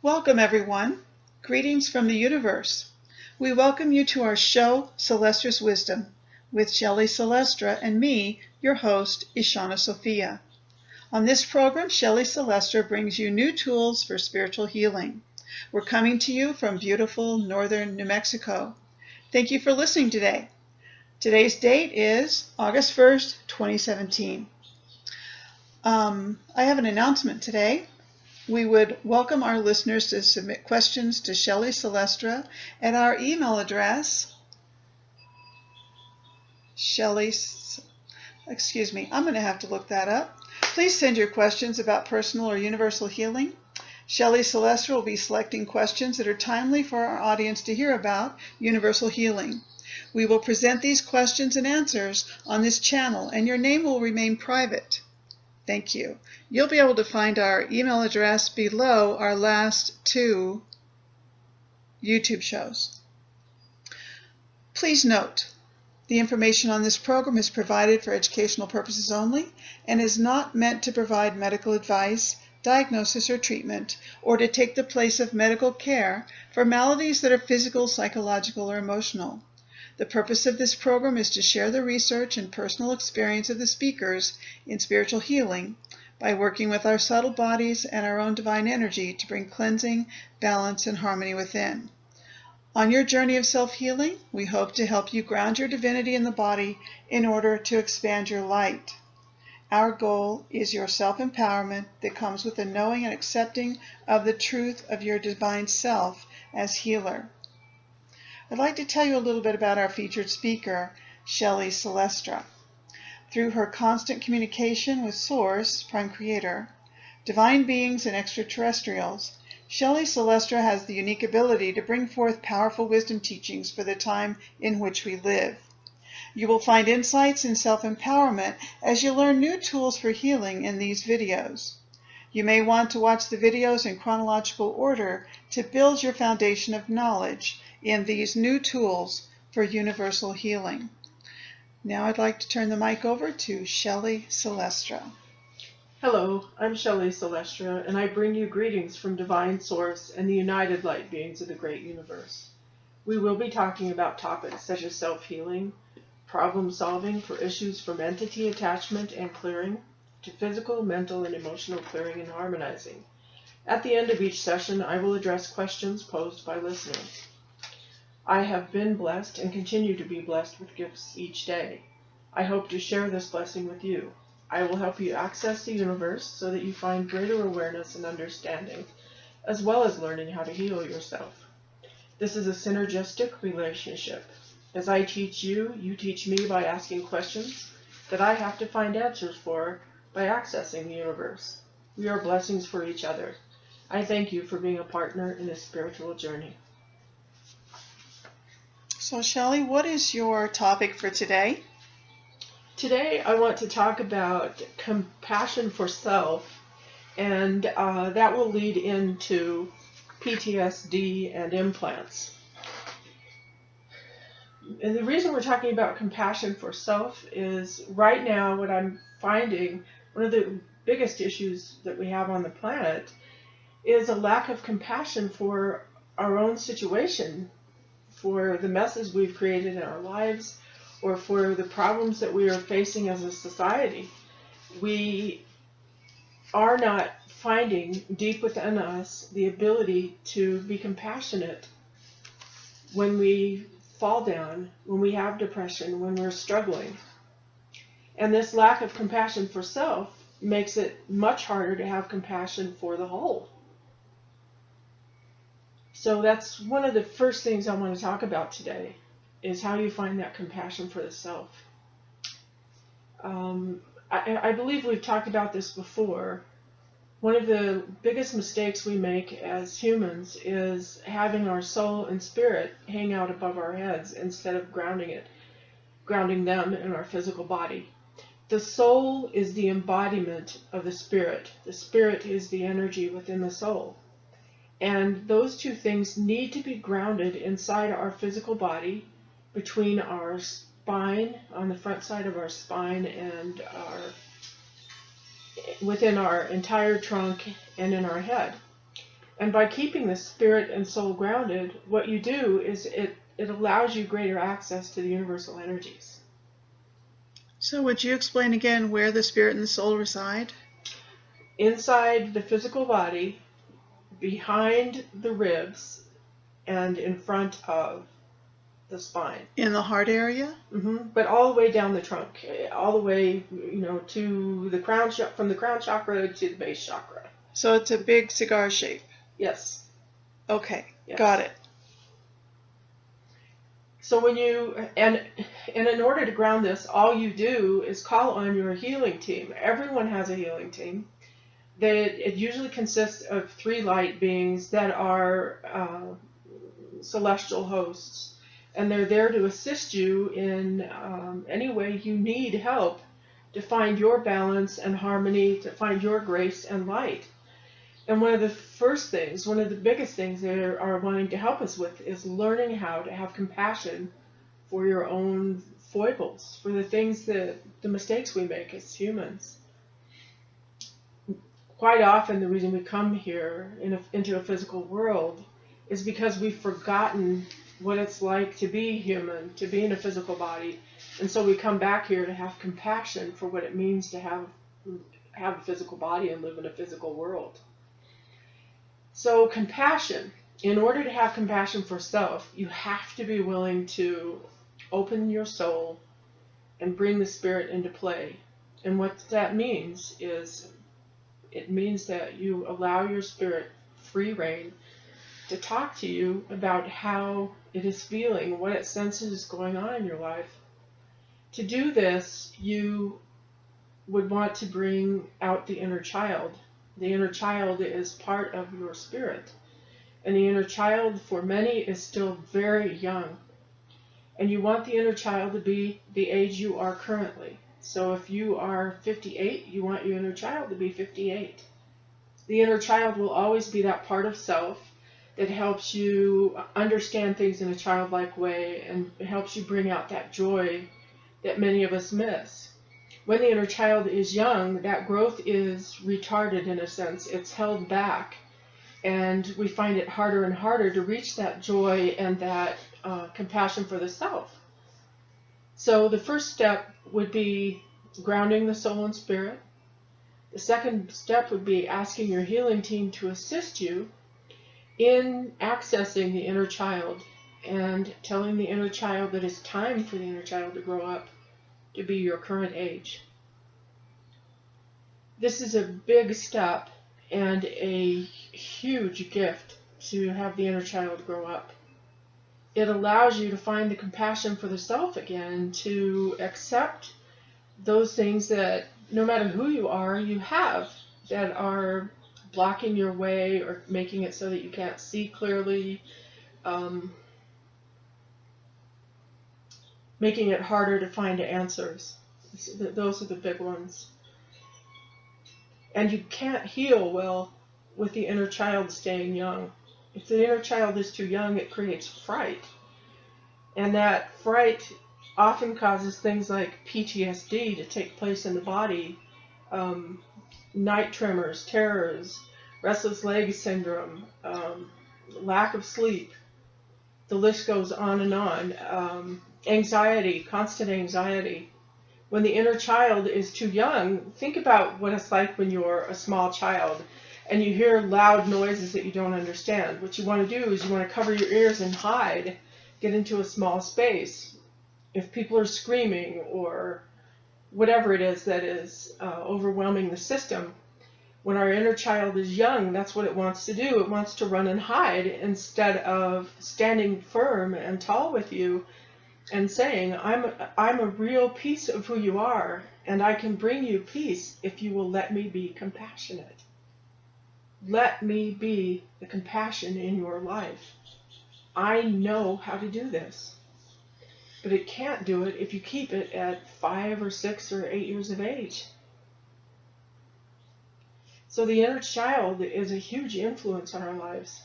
Welcome, everyone. Greetings from the universe. We welcome you to our show, Celestra's Wisdom, with Shelley Celestra and me, your host, Ishana Sophia. On this program, Shelley Celestra brings you new tools for spiritual healing. We're coming to you from beautiful northern New Mexico. Thank you for listening today. Today's date is August 1st, 2017. I have an announcement today. We would welcome our listeners to submit questions to Shelley Celestra at our email address, I'm going to have to look that up. Please send your questions about personal or universal healing. Shelley Celestra will be selecting questions that are timely for our audience to hear about universal healing. We will present these questions and answers on this channel, and your name will remain private. Thank you. You'll be able to find our email address below our last two YouTube shows. Please note, the information on this program is provided for educational purposes only and is not meant to provide medical advice, diagnosis, or treatment, or to take the place of medical care for maladies that are physical, psychological, or emotional. The purpose of this program is to share the research and personal experience of the speakers in spiritual healing by working with our subtle bodies and our own divine energy to bring cleansing, balance, and harmony within. On your journey of self-healing, we hope to help you ground your divinity in the body in order to expand your light. Our goal is your self-empowerment that comes with the knowing and accepting of the truth of your divine self as healer. I'd like to tell you a little bit about our featured speaker, Shelley Celestra. Through her constant communication with Source, Prime Creator, divine beings, and extraterrestrials, Shelley Celestra has the unique ability to bring forth powerful wisdom teachings for the time in which we live. You will find insights in self-empowerment as you learn new tools for healing in these videos. You may want to watch the videos in chronological order to build your foundation of knowledge in these new tools for universal healing. Now I'd like to turn the mic over to Shelley Celestra. Hello, I'm Shelley Celestra, and I bring you greetings from Divine Source and the United Light Beings of the Great Universe. We will be talking about topics such as self-healing, problem solving for issues from entity attachment and clearing, to physical, mental, and emotional clearing and harmonizing. At the end of each session, I will address questions posed by listeners. I have been blessed and continue to be blessed with gifts each day. I hope to share this blessing with you. I will help you access the universe so that you find greater awareness and understanding, as well as learning how to heal yourself. This is a synergistic relationship. As I teach you, you teach me by asking questions that I have to find answers for by accessing the universe. We are blessings for each other. I thank you for being a partner in this spiritual journey. So Shelley, what is your topic for today? Today I want to talk about compassion for self, and that will lead into PTSD and implants. And the reason we're talking about compassion for self is right now what I'm finding, one of the biggest issues that we have on the planet is a lack of compassion for our own situation, for the messes we've created in our lives, or for the problems that we are facing as a society. We are not finding deep within us the ability to be compassionate when we fall down, when we have depression, when we're struggling. And this lack of compassion for self makes it much harder to have compassion for the whole. So that's one of the first things I want to talk about today, is how you find that compassion for the self. I believe we've talked about this before. One of the biggest mistakes we make as humans is having our soul and spirit hang out above our heads instead of grounding them in our physical body. The soul is the embodiment of the spirit. The spirit is the energy within the soul. And those two things need to be grounded inside our physical body, between our spine, on the front side of our spine, and within our entire trunk and in our head. And by keeping the spirit and soul grounded, what you do is it allows you greater access to the universal energies. So would you explain again where the spirit and the soul reside? Inside the physical body, behind the ribs, and in front of the spine. In the heart area? But all the way down the trunk, all the way, to the crown, from the crown chakra to the base chakra. So it's a big cigar shape. Yes. Okay, Yes. got it. So when and in order to ground this, all you do is call on your healing team. Everyone has a healing team. It usually consists of 3 light beings that are celestial hosts. And they're there to assist you in any way you need help to find your balance and harmony, to find your grace and light. And one of the biggest things they are wanting to help us with is learning how to have compassion for your own foibles, for the mistakes we make as humans. Quite often the reason we come here into a physical world is because we've forgotten what it's like to be human, to be in a physical body. And so we come back here to have compassion for what it means to have a physical body and live in a physical world. So compassion, in order to have compassion for self, you have to be willing to open your soul and bring the spirit into play. And what that means is, it means that you allow your spirit free rein to talk to you about how it is feeling, what it senses is going on in your life. To do this, you would want to bring out the inner child. The inner child is part of your spirit. And the inner child, for many, is still very young. And you want the inner child to be the age you are currently. So if you are 58, you want your inner child to be 58. The inner child will always be that part of self that helps you understand things in a childlike way and helps you bring out that joy that many of us miss. When the inner child is young, that growth is retarded in a sense. It's held back, and we find it harder and harder to reach that joy and that compassion for the self. So the first step would be grounding the soul and spirit. The second step would be asking your healing team to assist you in accessing the inner child and telling the inner child that it's time for the inner child to grow up to be your current age. This is a big step and a huge gift to have the inner child grow up. It allows you to find the compassion for the self again, to accept those things that, no matter who you are, you have that are blocking your way or making it so that you can't see clearly, making it harder to find answers. Those are the big ones. And you can't heal well with the inner child staying young. If the inner child is too young, it creates fright. And that fright often causes things like PTSD to take place in the body, night tremors, terrors, restless leg syndrome, lack of sleep. The list goes on and on. Anxiety, constant anxiety. When the inner child is too young, think about what it's like when you're a small child and you hear loud noises that you don't understand. What you want to do is you want to cover your ears and hide, get into a small space. If people are screaming or whatever it is that is overwhelming the system, when our inner child is young, that's what it wants to do. It wants to run and hide instead of standing firm and tall with you and saying, I'm a real piece of who you are, and I can bring you peace if you will let me be compassionate. Let me be the compassion in your life. I know how to do this. But it can't do it if you keep it at 5 or 6 or 8 years of age. So the inner child is a huge influence on our lives.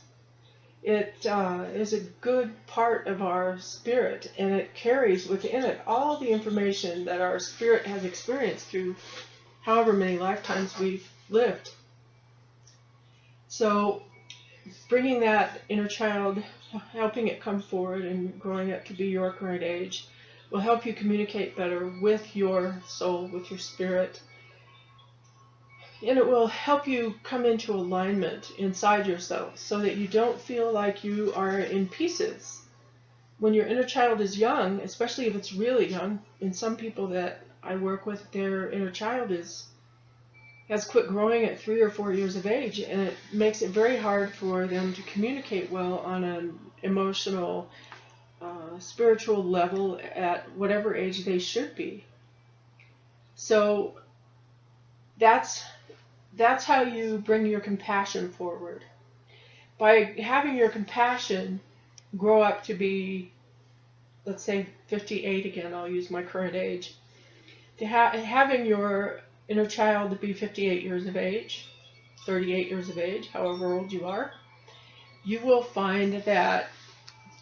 It is a good part of our spirit, and it carries within it all the information that our spirit has experienced through however many lifetimes we've lived. So bringing that inner child, helping it come forward and growing it to be your current age will help you communicate better with your soul, with your spirit. And it will help you come into alignment inside yourself so that you don't feel like you are in pieces. When your inner child is young, especially if it's really young, and some people that I work with, their inner child has quit growing at 3 or 4 years of age, and it makes it very hard for them to communicate well on an emotional, spiritual level at whatever age they should be. So that's how you bring your compassion forward. By having your compassion grow up to be, let's say 58 again, I'll use my current age, to having your inner child be 58 years of age, 38 years of age, however old you are, you will find that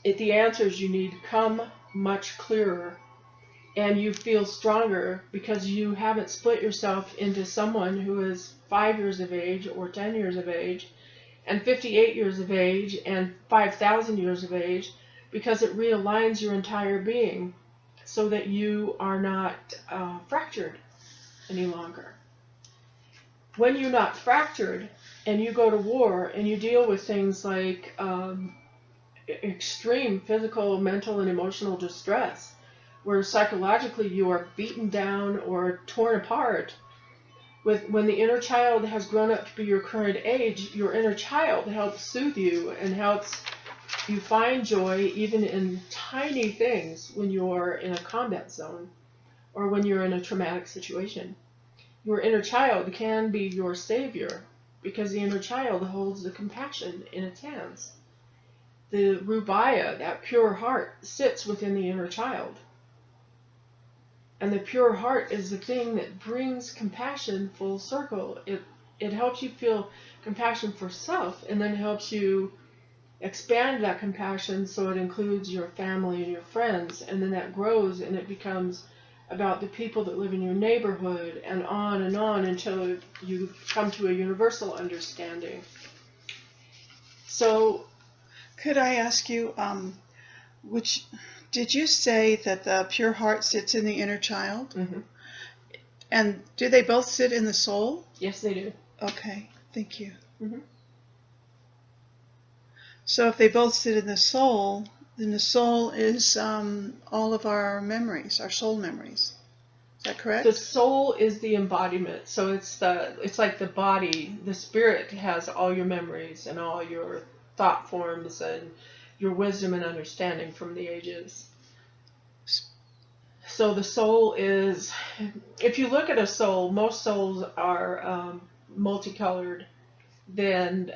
the answers you need come much clearer, and you feel stronger because you haven't split yourself into someone who is 5 years of age or 10 years of age and 58 years of age and 5,000 years of age, because it realigns your entire being so that you are not fractured any longer. When you're not fractured and you go to war and you deal with things like extreme physical, mental, and emotional distress, where psychologically you are beaten down or torn apart, when the inner child has grown up to be your current age, your inner child helps soothe you and helps you find joy even in tiny things when you're in a combat zone or when you're in a traumatic situation. Your inner child can be your savior because the inner child holds the compassion in its hands. The rubaya, that pure heart, sits within the inner child. And the pure heart is the thing that brings compassion full circle. It helps you feel compassion for self, and then helps you expand that compassion so it includes your family and your friends, and then that grows and it becomes about the people that live in your neighborhood, and on until you come to a universal understanding. So, could I ask you, which did you say that the pure heart sits in the inner child? Mm-hmm. And do they both sit in the soul? Yes, they do. Okay, thank you. Mm-hmm. So if they both sit in the soul, then the soul is all of our memories, our soul memories. Is that correct? The soul is the embodiment. So it's like the body. The spirit has all your memories and all your thought forms and your wisdom and understanding from the ages. So the soul is, if you look at a soul, most souls are multicolored, then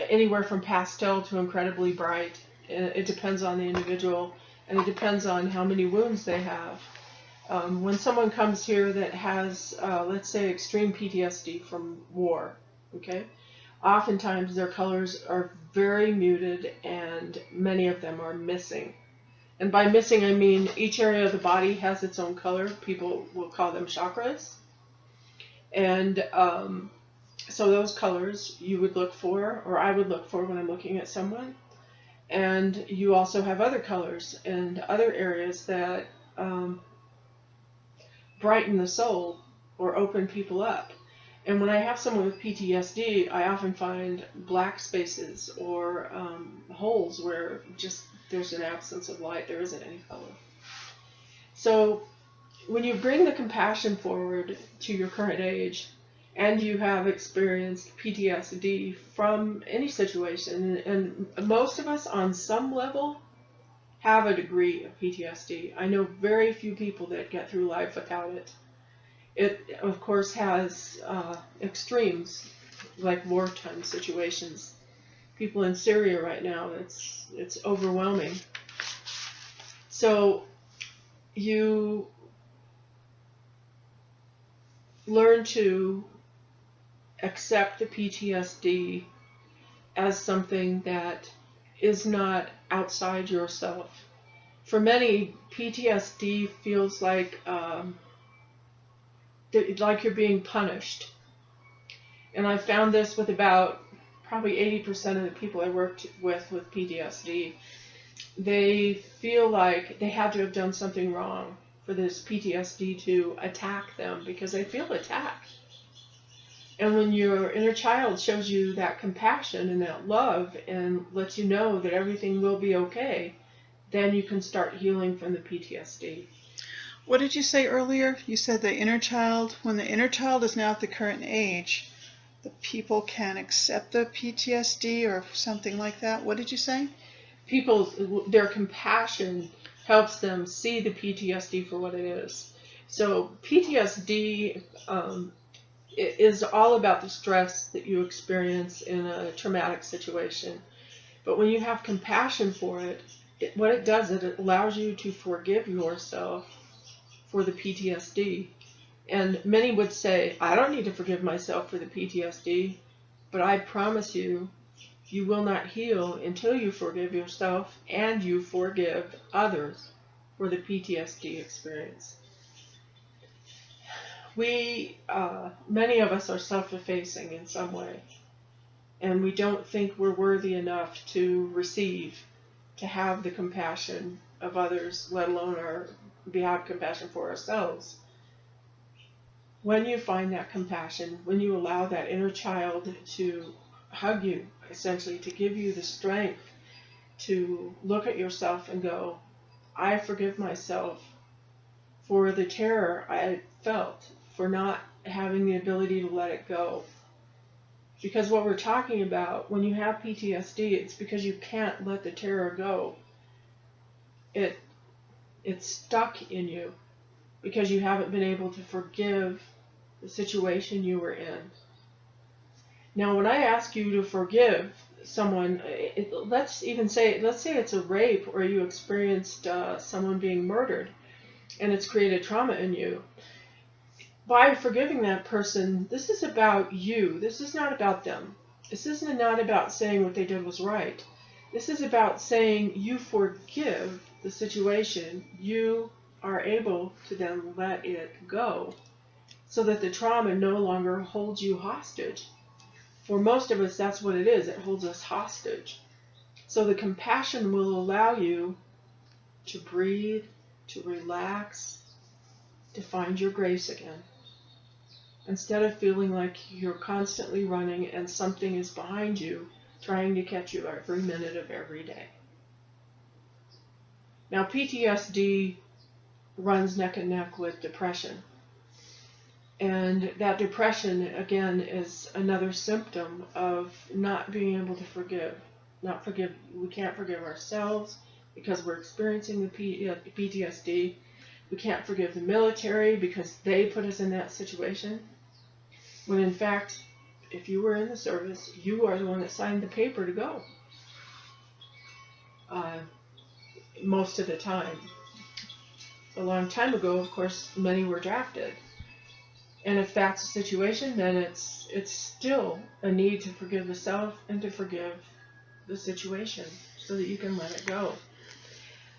anywhere from pastel to incredibly bright. It depends on the individual, and it depends on how many wounds they have. When someone comes here that has, let's say, extreme PTSD from war, okay, oftentimes their colors are very muted and many of them are missing. And by missing, I mean each area of the body has its own color. People will call them chakras. And so those colors you would look for, or I would look for when I'm looking at someone. And you also have other colors and other areas that brighten the soul or open people up. And when I have someone with PTSD, I often find black spaces or holes where just there's an absence of light, there isn't any color. So when you bring the compassion forward to your current age, and you have experienced PTSD from any situation, and most of us on some level have a degree of PTSD. I know very few people that get through life without it. It, of course, has extremes, like wartime situations. People in Syria right now, it's overwhelming. So you learn to accept the PTSD as something that is not outside yourself. For many, PTSD feels like you're being punished. And I found this with about probably 80% of the people I worked with PTSD, they feel like they had to have done something wrong for this PTSD to attack them, because they feel attacked. And when your inner child shows you that compassion and that love and lets you know that everything will be okay, then you can start healing from the PTSD. What did you say earlier? You said the inner child, when the inner child is now at the current age, the people can accept the PTSD or something like that. What did you say? Their compassion helps them see the PTSD for what it is. So PTSD is all about the stress that you experience in a traumatic situation. But when you have compassion for it, what it does is it allows you to forgive yourself for the PTSD. And many would say, I don't need to forgive myself for the PTSD, but I promise you, you will not heal until you forgive yourself and you forgive others for the PTSD experience. Many of us are self-effacing in some way, and we don't think we're worthy enough to receive, to have the compassion of others, let alone have compassion for ourselves. When you find that compassion, when you allow that inner child to hug you, essentially to give you the strength to look at yourself and go, I forgive myself for the terror I felt, for not having the ability to let it go. Because what we're talking about, when you have PTSD, it's because you can't let the terror go. It's stuck in you because you haven't been able to forgive the situation you were in. Now, when I ask you to forgive someone, let's say it's a rape, or you experienced someone being murdered, and it's created trauma in you. By forgiving that person, this is about you. This is not about them. This is not about saying what they did was right. This is about saying you forgive the situation. You are able to then let it go so that the trauma no longer holds you hostage. For most of us, that's what it is. It holds us hostage. So the compassion will allow you to breathe, to relax, to find your grace again. Instead of feeling like you're constantly running and something is behind you, trying to catch you every minute of every day. Now, PTSD runs neck and neck with depression. And that depression, again, is another symptom of not being able to forgive. We can't forgive ourselves because we're experiencing the PTSD. We can't forgive the military because they put us in that situation. When in fact, if you were in the service, you are the one that signed the paper to go. Most of the time. A long time ago, of course, many were drafted. And if that's the situation, then it's still a need to forgive the self and to forgive the situation so that you can let it go.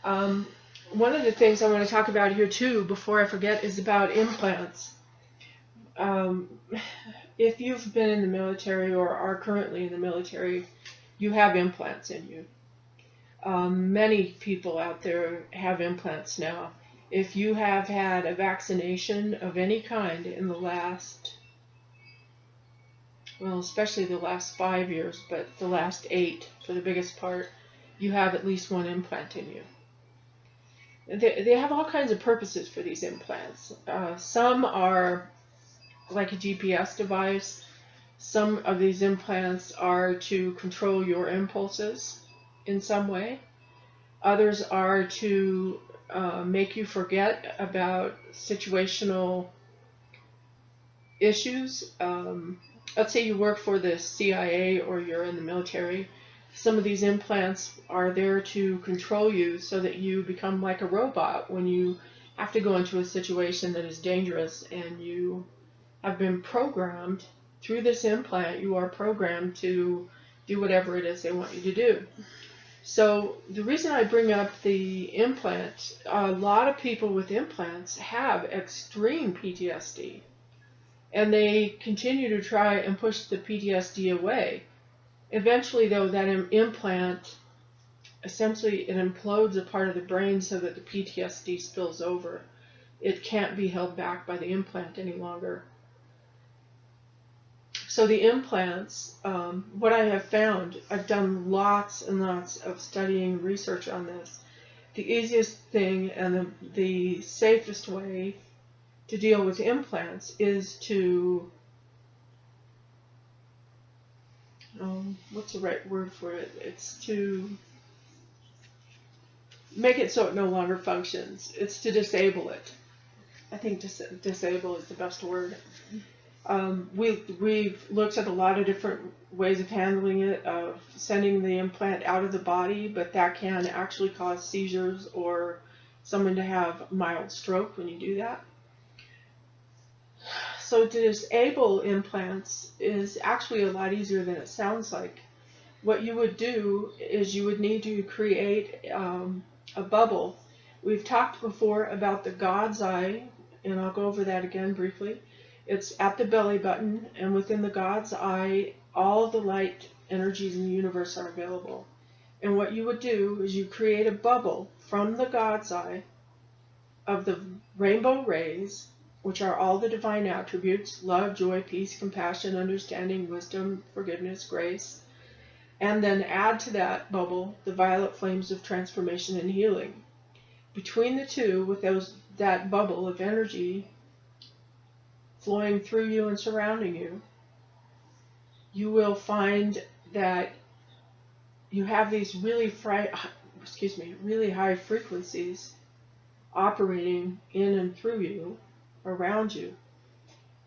One of the things I want to talk about here too, before I forget, is about implants. If you've been in the military or are currently in the military, you have implants in you. Many people out there have implants now. If you have had a vaccination of any kind in the last, well, especially the last 5 years, but the last 8 for the biggest part, you have at least one implant in you. They have all kinds of purposes for these implants. Some are like a GPS device. Some of these implants are to control your impulses in some way. Others are to make you forget about situational issues. Let's say you work for the CIA or you're in the military. Some of these implants are there to control you so that you become like a robot when you have to go into a situation that is dangerous, and you have been programmed through this implant. You are programmed to do whatever it is they want you to do. So the reason I bring up the implant, a lot of people with implants have extreme PTSD, and they continue to try and push the PTSD away. Eventually, though, that implant, essentially it implodes a part of the brain so that the PTSD spills over. It can't be held back by the implant any longer. So the implants, what I have found, I've done lots and lots of studying and research on this. The easiest thing and the safest way to deal with implants is to, what's the right word for it? It's to make it so it no longer functions. It's to disable it. I think disable is the best word. We've looked at a lot of different ways of handling it, of sending the implant out of the body, but that can actually cause seizures or someone to have mild stroke when you do that. So to disable implants is actually a lot easier than it sounds like. What you would do is you would need to create a bubble. We've talked before about the God's eye, and I'll go over that again briefly. It's at the belly button, and within the God's eye, all of the light energies in the universe are available. And what you would do is you create a bubble from the God's eye of the rainbow rays, which are all the divine attributes: love, joy, peace, compassion, understanding, wisdom, forgiveness, grace. And then add to that bubble the violet flames of transformation and healing. Between the two, with that bubble of energy flowing through you and surrounding you, you will find that you have these really high frequencies operating in and through you, around you.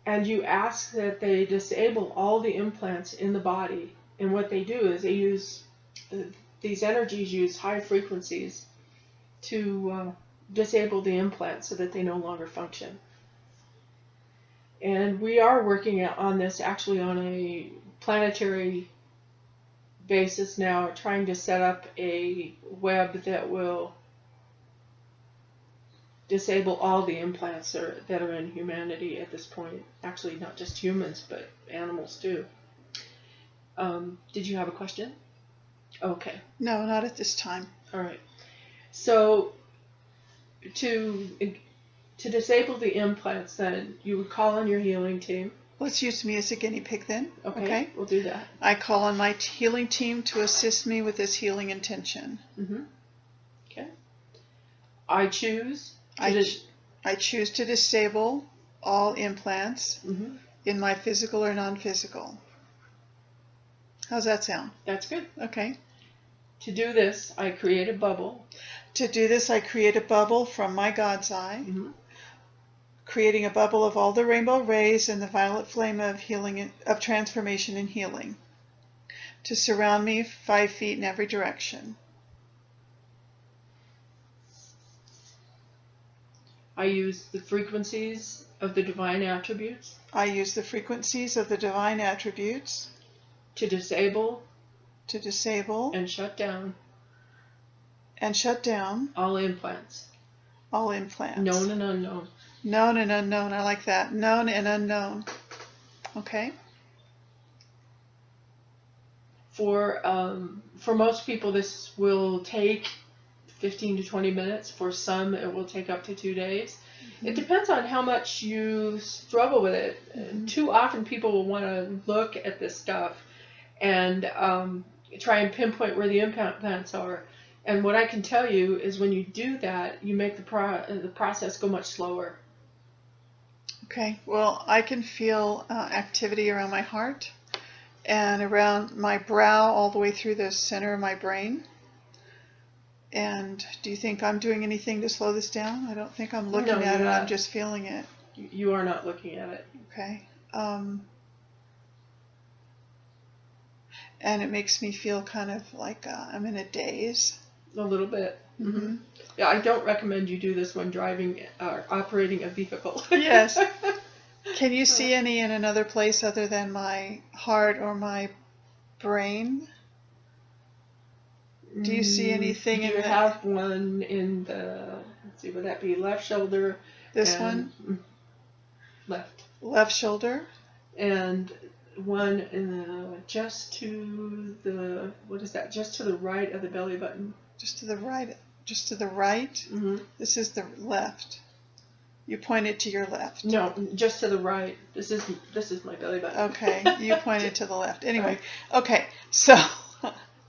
And you ask that they disable all the implants in the body. And what they do is they use, these energies use high frequencies to disable the implants so that they no longer function. And we are working on this actually on a planetary basis now, trying to set up a web that will disable all the implants that are in humanity at this point. Actually, not just humans, but animals too. Did you have a question? Okay. No, not at this time. All right. So to disable the implants, then you would call on your healing team. Let's use me as a guinea pig then. Okay. We'll do that. I call on my healing team to assist me with this healing intention. Mm-hmm. Okay. I choose to disable all implants in my physical or non-physical. How's that sound? That's good. Okay. To do this, I create a bubble. To do this, I create a bubble from my God's eye, creating a bubble of all the rainbow rays and the violet flame of healing, of transformation and healing, to surround me 5 feet in every direction. I use the frequencies of the divine attributes. I use the frequencies of the divine attributes to disable and shut down all implants. All implants. Known and unknown. Known and unknown. I like that. Known and unknown. Okay. For most people, this will take 15 to 20 minutes. For some, it will take up to 2 days. It depends on how much you struggle with it. Too often, people will want to look at this stuff and try and pinpoint where the implants are. And what I can tell you is when you do that, you make the process go much slower. Okay. Well, I can feel activity around my heart and around my brow all the way through the center of my brain. And do you think I'm doing anything to slow this down? I don't think I'm looking at it. I'm just feeling it. You are not looking at it. Okay. And it makes me feel kind of like I'm in a daze. A little bit. Mm-hmm. Yeah, I don't recommend you do this when driving or operating a vehicle. Yes. Can you see any in another place other than my heart or my brain? Do you see anything you have one in the, let's see, would that be left shoulder? This one? Left. Left shoulder? And one just to the, what is that? Just to the right of the belly button. Just to the right. Just to the right. Mm-hmm. This is the left. You pointed to your left. No, just to the right. This is my belly button. Okay, you pointed to the left. Anyway, okay, so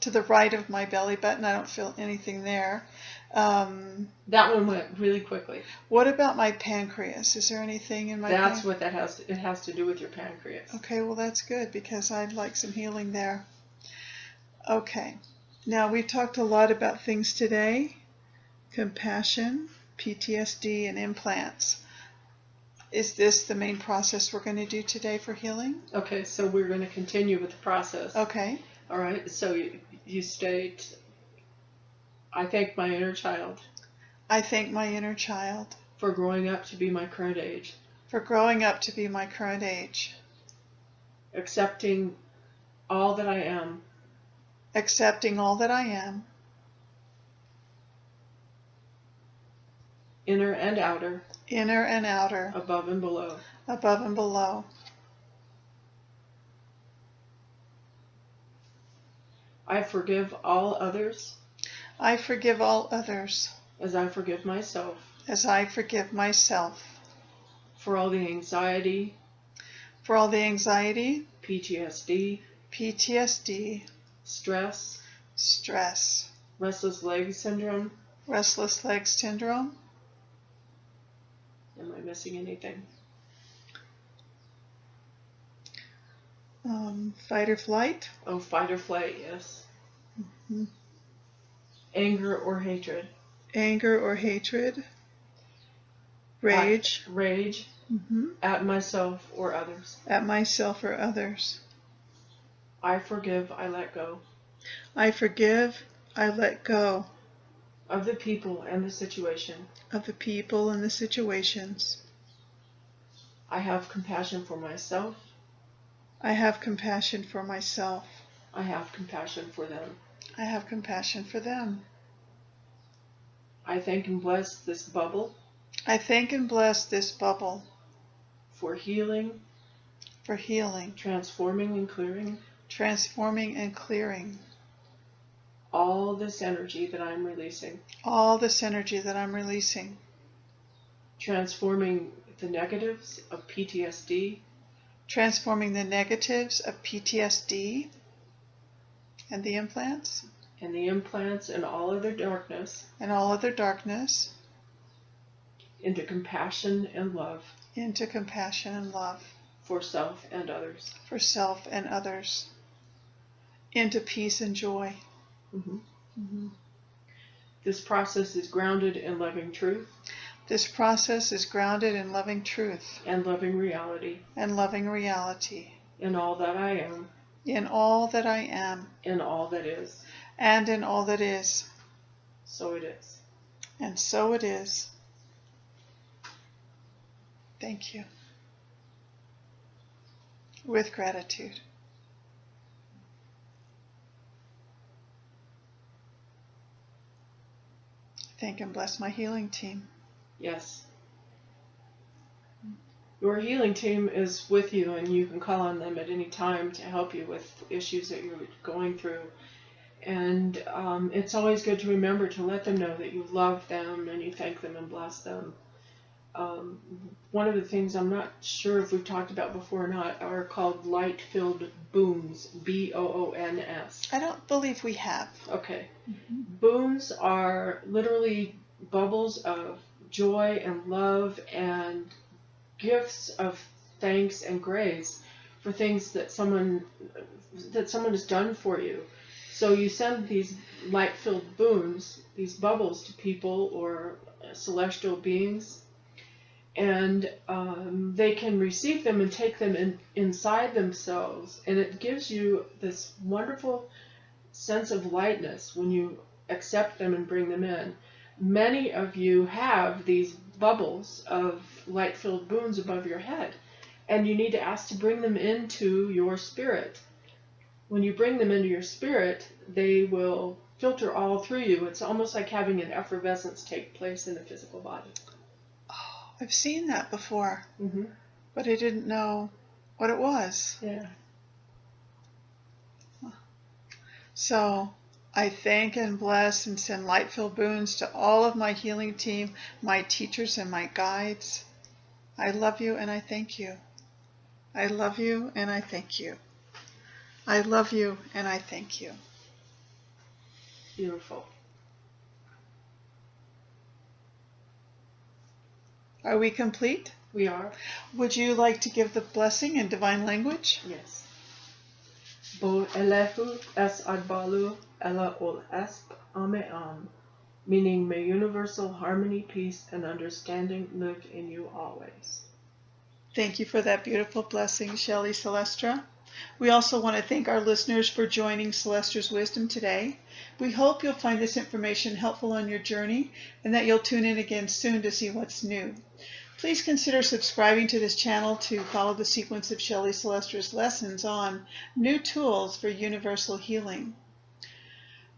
to the right of my belly button, I don't feel anything there. That one went really quickly. What about my pancreas? Is there anything in my pancreas? That's what that has. It has to do with your pancreas. Okay, well that's good because I'd like some healing there. Okay, now we've talked a lot about things today. Compassion, PTSD, and implants. Is this the main process we're going to do today for healing? Okay, so we're going to continue with the process. Okay. All right, so you state, I thank my inner child. I thank my inner child. For growing up to be my current age. For growing up to be my current age. Accepting all that I am. Accepting all that I am. Inner and outer. Inner and outer. Above and below. Above and below. I forgive all others. I forgive all others. As I forgive myself. As I forgive myself. For all the anxiety. For all the anxiety. PTSD. PTSD. Stress. Stress. Restless leg syndrome. Restless leg syndrome. Am I missing anything? Fight or flight. Oh, fight or flight, yes. Mm-hmm. Anger or hatred. Anger or hatred. Rage. Rage. Mm-hmm. At myself or others. At myself or others. I forgive, I let go. I forgive, I let go. Of the people and the situation. Of the people and the situations. I have compassion for myself. I have compassion for myself. I have compassion for them. I have compassion for them. I thank and bless this bubble. I thank and bless this bubble. For healing. For healing. Transforming and clearing. Transforming and clearing. All this energy that I'm releasing. All this energy that I'm releasing. Transforming the negatives of PTSD. Transforming the negatives of PTSD. And the implants. And the implants and all other darkness. And all other darkness. Into compassion and love. Into compassion and love. For self and others. For self and others. Into peace and joy. Mm-hmm. Mm-hmm. This process is grounded in loving truth. This process is grounded in loving truth. And loving reality. And loving reality. In all that I am. In all that I am. In all that is. And in all that is. So it is. And so it is. Thank you. With gratitude. Thank and bless my healing team. Yes. Your healing team is with you, and you can call on them at any time to help you with issues that you're going through. And it's always good to remember to let them know that you love them and you thank them and bless them. One of the things I'm not sure if we've talked about before or not are called light-filled boons, B-O-O-N-S. I don't believe we have. Okay. Mm-hmm. Boons are literally bubbles of joy and love and gifts of thanks and grace for things that someone has done for you. So you send these light-filled boons, these bubbles, to people or celestial beings, and they can receive them and take them inside themselves, and it gives you this wonderful sense of lightness when you accept them and bring them in. Many of you have these bubbles of light-filled boons above your head, and you need to ask to bring them into your spirit. When you bring them into your spirit, they will filter all through you. It's almost like having an effervescence take place in the physical body. Oh, I've seen that before, Mm-hmm. but I didn't know what it was. Yeah. So I thank and bless and send light-filled boons to all of my healing team, my teachers and my guides. I love you and I thank you. I love you and I thank you. I love you and I thank you. Beautiful. Are we complete? We are? Would you like to give the blessing in divine language? Yes. Bo elehu es adbalu ella ol esp ameam, meaning may universal harmony, peace, and understanding live in you always. Thank you for that beautiful blessing, Shelley Celestra. We also want to thank our listeners for joining Celestra's Wisdom today. We hope you'll find this information helpful on your journey and that you'll tune in again soon to see what's new. Please consider subscribing to this channel to follow the sequence of Shelley Celestra's lessons on new tools for universal healing.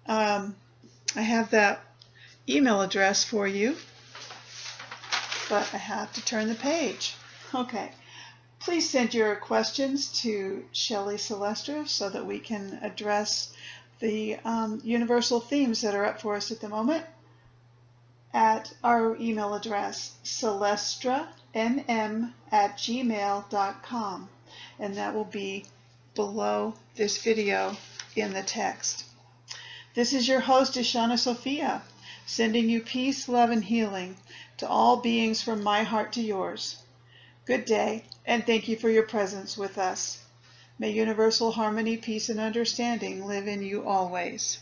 I have that email address for you, but I have to turn the page. Okay. Please send your questions to Shelley Celestra so that we can address the universal themes that are up for us at the moment at our email address, celestranm@gmail.com, and that will be below this video in the text. This is your host, Ishana Sophia, sending you peace, love, and healing to all beings from my heart to yours. Good day, and thank you for your presence with us. May universal harmony, peace, and understanding live in you always.